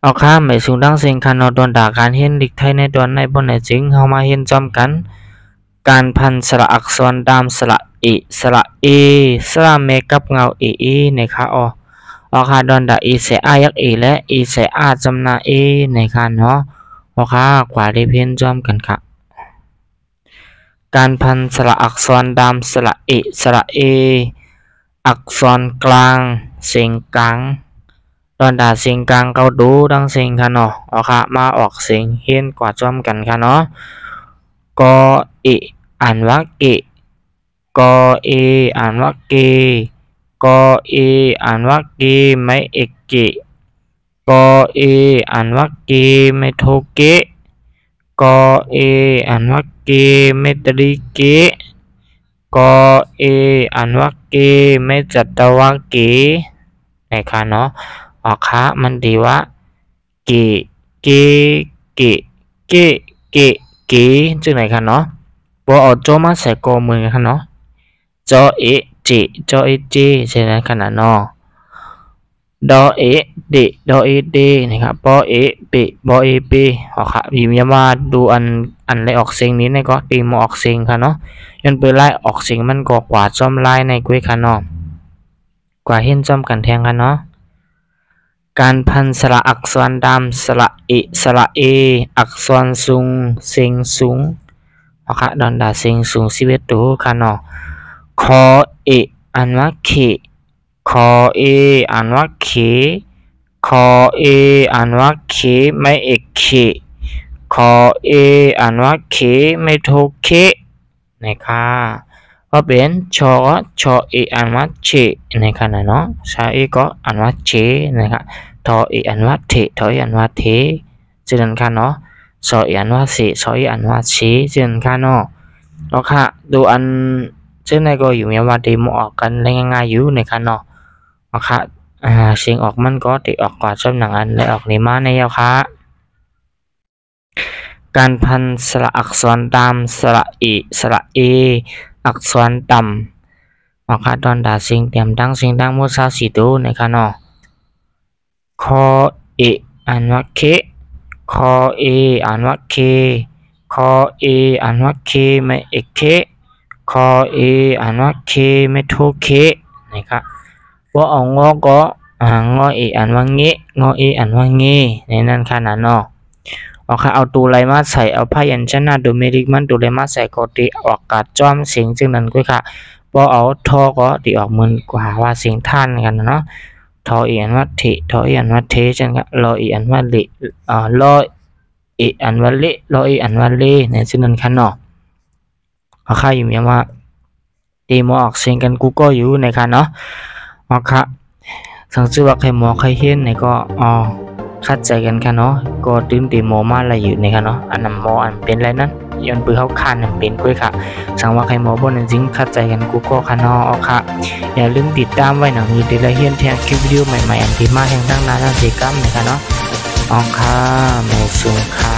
เอาค่ะไม่สูงดังเสียงคันเอาดอนด่าการเห็นลิกไทยในดอนในบนในจริงเฮามาเห็นจอมกันการพันสระอักษรดามสระอิสระเอสระเมกับเงาเอนะคะเอาค่ะดอนด่าอีเสอายักเอและอีเสอาจำนาเอนะคะเนาะเอาค่ะกว่าได้เพียนจอมกันค่ะการพันสระอักษรดามสระอิสระเออักษรกลางเสียงกลางดอนด่าเสียงกลางเขาดูดังเสียงค่ะเนาะเอาค่ะมาออกเสียงเฮียนกว่าจอมกันค่ะเนาะกออิอ่านว่าเกกอเออ่านว่าเกกอเออ่านว่าเกไม่เอกเกกอเออ่านว่าเกไม่โทเกกอเออ่านว่าเกไม่ตรีเกกอเออ่านว่าเกไม่จัตวาเกนะคะเนาะออกค่ะมันดีว่าเกเกเกเกเกเกจึงไหนคะเนาะพอเอาโจมาใส่กอมือกันเนาะจอเอเจจอเอเจใช่ไหมขนาดเนาะดอเอเดดอเอเดนะครับปอเอเปบอเอเปออกค่ะพิมพ์ย้ำว่าดูอันไล่ออกเสียงนี้ในก็ตีมออกเสียงค่ะเนาะยันเปิดไล่ออกเสียงมันก็กว่าจอมไล่ในกุ้ยค่ะเนาะกว่าเห็นจอมกันแทงค่ะเนาะการพันสระอักษรดำสระอิสระเออักษรสูงเสียงสูงเอาค่ะดอนดาเสียงสูง11ตัวค่ะเนาะคอเออ่านว่าเคคอเออ่านว่าเคคอเออ่านว่าเคไม่เอกเคคอเออ่านว่าเคไม่โทเคนะคะก็เป็นชอเออ่านว่าเชนะคะนะเนาะชาเอก็อ่านว่าเชนะคะทอเออ่านว่าเททอเออ่านว่าเทฉะนั้นค่ะเนาะสอเออ่านว่าเสสอเออ่านว่าเชฉะนั้นค่ะเนาะแล้วค่ะดูอันซึ่งในก็อยู่มีว่าดีมออกกันได้ง่ายๆอยู่นะคะเนาะเอาค่ะเสียงออกมันก็ติออกกว่าจำหนังอันและออกในมาในเอาค่ะการพันสระอักษรตามสระอิสระเออักษรต่ำเอาค่ะตอนด่าเสียงเต็มดังเสียงดังหมด24ตัวนะคะเนาะคอเออ่านว่าเคคอเออ่านว่าเคคอเออ่านว่าเคไม่เอกเคคอเออ่านว่าเคไม่โทเคนะครับว่าเอางอก็งอเออ่านว่าเงงอเออ่านว่าเงในนั้นขนาดเนาะเอาค่ะเอาตัวไรมาใส่เอาพยัญชนะโดเมริกมันตัวไรมาใส่ก็ตีออกกาดจ้อมเสียงจึงนั้นก็ค่ะพอเอาทอก็ตีออกเหมือนกว่าว่าเสียงท่านกันเนาะทอเอียนว่าเททอเอียนว่าเทจังครับรอเอียนว่าเลรอเอียนว่าเลรอเอียนว่าเลในจึงนั้นค่ะเนาะเอาค่ะอยู่อย่างว่าตีมออกเสียงกันกูก็อยู่ในค่ะเนาะเอาค่ะสังชื่อว่าใครหมอใครเห็นในก็คัดใจกันค่ะเนาะก็ตื่นตีหมอมาอะไรอยู่ในค่ะเนาะอันนั้นหมออันเป็นอะไรนั้นย้อนปืนเข้าคานอันเป็นก้อยค่ะสังว่าใครหมอบนนั้นจริงคัดใจกันกูก็ค่ะเนาะเอาค่ะอย่าลืมติดตามไว้หนังมือเดลเฮียนแทนคลิปวิดีโอใหม่ๆอันที่มาแห่งตั้งนานนั่นสิกัมนะคะเนาะเอาค่ะไม่สูงค่ะ